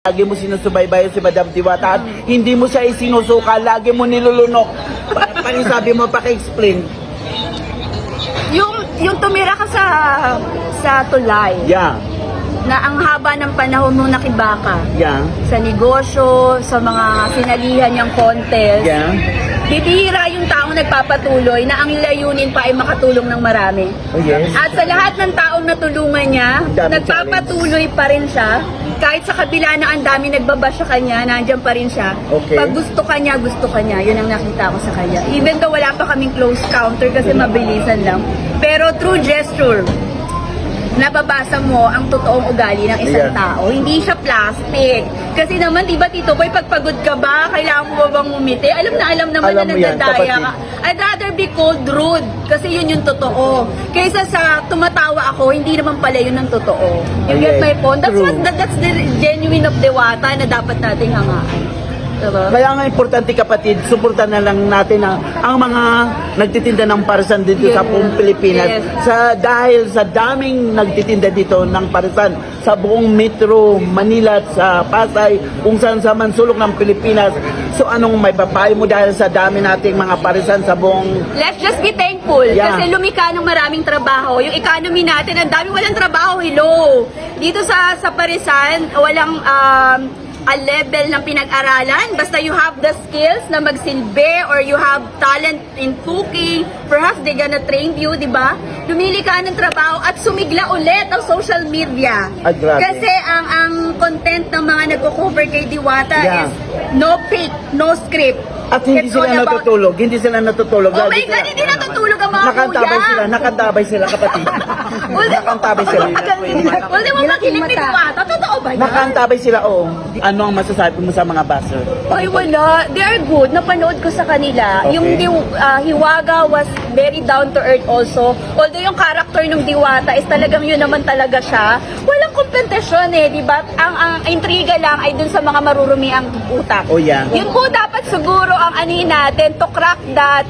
Lagi mo sinusubaybayan si Madam Diwata at hindi mo siya isinusuka, lagi mo nilulunok. Parang sabi mo, paki-explain. Yung tumira ka sa tulay, Yeah, na ang haba ng panahon mo nakibaka yeah, sa negosyo, sa mga sinalihan niyang contest, yeah. bibihira yung taong nagpapatuloy na ang layunin pa ay makatulong ng marami. Oh, yes. At sa lahat ng taong natulungan niya, Dami nagpapatuloy pa rin siya. Kahit sa kabila na ang dami nagbabas sa kanya, nandiyan pa rin siya. Okay. Pag gusto ka niya, gusto ka niya. Yun ang nakita ko sa kanya. Even though wala pa kaming close counter kasi mabilisan lang. Pero through gesture, nababasa mo ang totoong ugali ng isang Yeah. tao. Hindi siya plastic. Kasi naman, di ba, Tito Boy, pag pagod ka ba, kailangan mo ba bang umiti? Alam naman Alam na mo yan, nagdadaya kapatid. ka. I'd rather be called rude kasi yun yung totoo. Kaysa sa tumatawa ako, hindi naman pala yun ang totoo. You get Okay, my point? true. That's the genuine of Diwata na dapat nating hangaan. Diba? Kaya nga importante kapatid, suportan na lang natin ang mga nagtitinda ng parisan dito sa Yes. buong Pilipinas. Yes. Dahil sa daming nagtitinda dito ng parisan sa buong Metro Manila at sa Pasay, kung saan sa mansulok ng Pilipinas. So anong may papayo mo dahil sa dami nating mga parisan sa buong... Let's just be thankful Yeah. kasi lumika ng maraming trabaho. Yung economy natin, ang daming walang trabaho. Hello! Dito sa Parisan, walang a level ng pinag-aralan. Basta you have the skills na magsilbi or you have talent in cooking, perhaps they gonna train you, di ba? Lumili ka ng trabaho at sumigla ulit ang social media. Ay, grabe. Kasi ang content ng mga nagko-cover kay Diwata Yeah. is no fake, no script. At hindi It's sila all about- natutulog. Hindi sila natutulog. Oh my Lagi God, hindi natutulog ang mga Nakantabay kuya. sila. Nakantabay sila kapatid. Nakantabay sila. Well, di mo makinig ni Diwata. Totoo ba yan? Nakantabay sila, oo. Ano ang masasabi mo sa mga buzzer? Ay, wala. They are good. Napanood ko sa kanila. Okay. Yung Hiwaga was very down to earth also. Although yung character ng Diwata is talagang yun naman talaga siya. Walang kompetisyon eh, di ba? Ang intriga lang ay dun sa mga marurumi ang utak. Oh, yeah. Yun po dapat siguro ang anin natin to crack that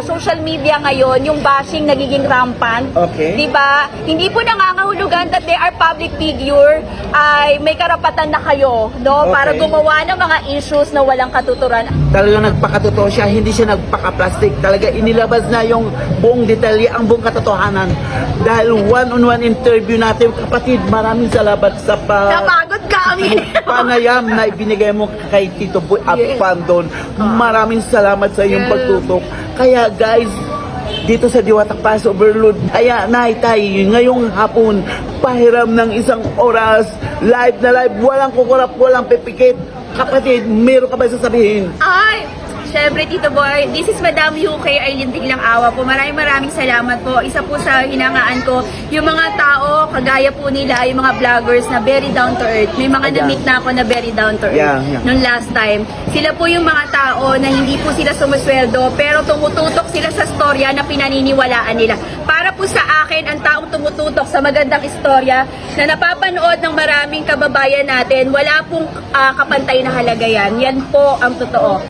social media ngayon, yung bashing nagiging rampant. Okay. Di ba? Hindi po nangangahulugan that they are public figure ay may karapatan na kayo, no? Okay. Para gumawa ng mga issues na walang katuturan. Talaga nagpakatotoo siya, hindi siya nagpaka-plastic. Talaga inilabas na yung buong detalye, ang buong katotohanan. Dahil one-on-one interview natin, kapatid, maraming salamat sa Napagod kami. panayam na ibinigay mo kay Tito Boy at Yes. Pandon. Maraming salamat sa iyong Yes. pagtutok. Kaya guys, dito sa Diwata Pass Overload, kaya naitay ngayong hapon, pahiram ng isang oras, live na live, walang kukurap, walang pipikit. Kapatid, meron ka ba sasabihin? Ay, syempre, Tito Boy, this is Madam UK Arlene Biglang Awa po. Maraming salamat po. Isa po sa hinangaan ko, yung mga tao, kagaya po nila, yung mga vloggers na very down to earth. May mga Yeah. na-meet na ako na very down to earth Yeah. nung last time. Sila po yung mga tao na hindi po sila sumusweldo, pero tumututok sila sa storya na pinaniniwalaan nila. Para po sa akin, ang taong tumututok sa magandang istorya na napapanood ng maraming kababayan natin, wala pong kapantay na halaga yan. Yan po ang totoo.